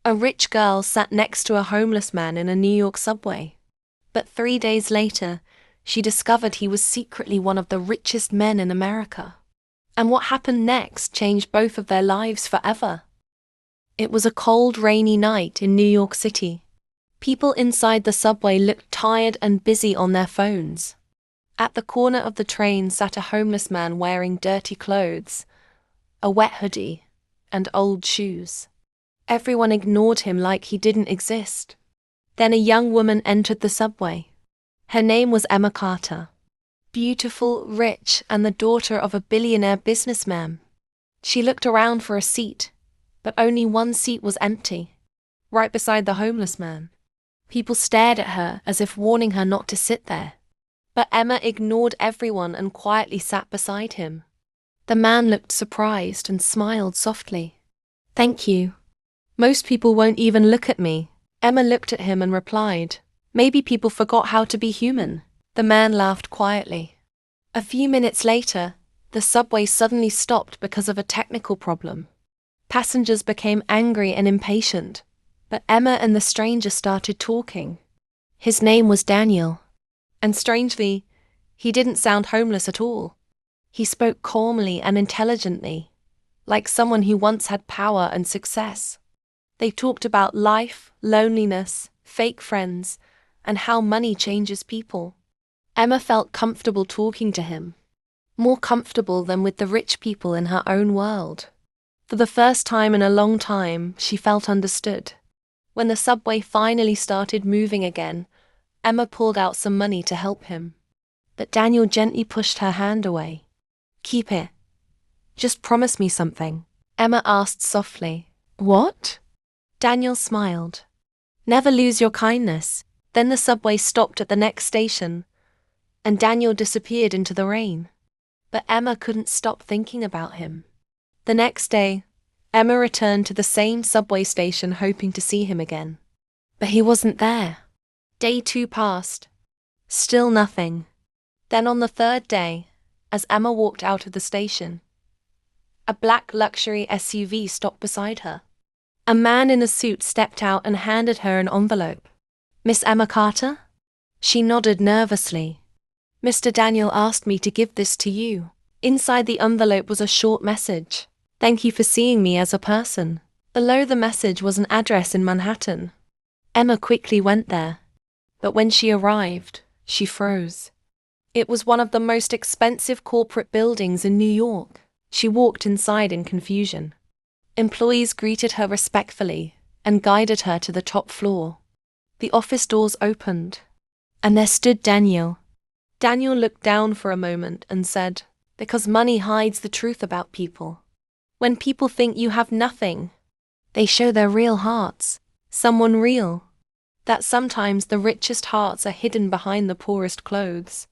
A rich girl sat next to a homeless man in a New York subway. But 3 days later, she discovered he was secretly one of the richest men in America. And what happened next changed both of their lives forever. It was a cold, rainy night in New York City. People inside the subway looked tired and busy on their phones. At the corner of the train sat a homeless man wearing dirty clothes, a wet hoodie, and old shoes. Everyone ignored him like he didn't exist. Then a young woman entered the subway. Her name was Emma Carter. Beautiful, rich, and the daughter of a billionaire businessman. She looked around for a seat, but only one seat was empty, right beside the homeless man. People stared at her as if warning her not to sit there. But Emma ignored everyone and quietly sat beside him. The man looked surprised and smiled softly. "Thank you. Most people won't even look at me." Emma looked at him and replied, "Maybe people forgot how to be human." The man laughed quietly. A few minutes later, the subway suddenly stopped because of a technical problem. Passengers became angry and impatient, but Emma and the stranger started talking. His name was Daniel. And strangely, he didn't sound homeless at all. He spoke calmly and intelligently, like someone who once had power and success. They talked about life, loneliness, fake friends, and how money changes people. Emma felt comfortable talking to him, more comfortable than with the rich people in her own world. For the first time in a long time, she felt understood. When the subway finally started moving again, Emma pulled out some money to help him. But Daniel gently pushed her hand away. "Keep it. Just promise me something," Emma asked softly. "What?" Daniel smiled. "Never lose your kindness." Then the subway stopped at the next station, and Daniel disappeared into the rain. But Emma couldn't stop thinking about him. The next day, Emma returned to the same subway station hoping to see him again. But he wasn't there. Day 2 passed. Still nothing. Then on the third day, as Emma walked out of the station, a black luxury SUV stopped beside her. A man in a suit stepped out and handed her an envelope. "Miss Emma Carter?" She nodded nervously. "Mr. Daniel asked me to give this to you." Inside the envelope was a short message. "Thank you for seeing me as a person." Below the message was an address in Manhattan. Emma quickly went there. But when she arrived, she froze. It was one of the most expensive corporate buildings in New York. She walked inside in confusion. Employees greeted her respectfully and guided her to the top floor. The office doors opened, and there stood Daniel. Daniel looked down for a moment and said, "Because money hides the truth about people. When people think you have nothing, they show their real hearts, someone real. That sometimes the richest hearts are hidden behind the poorest clothes."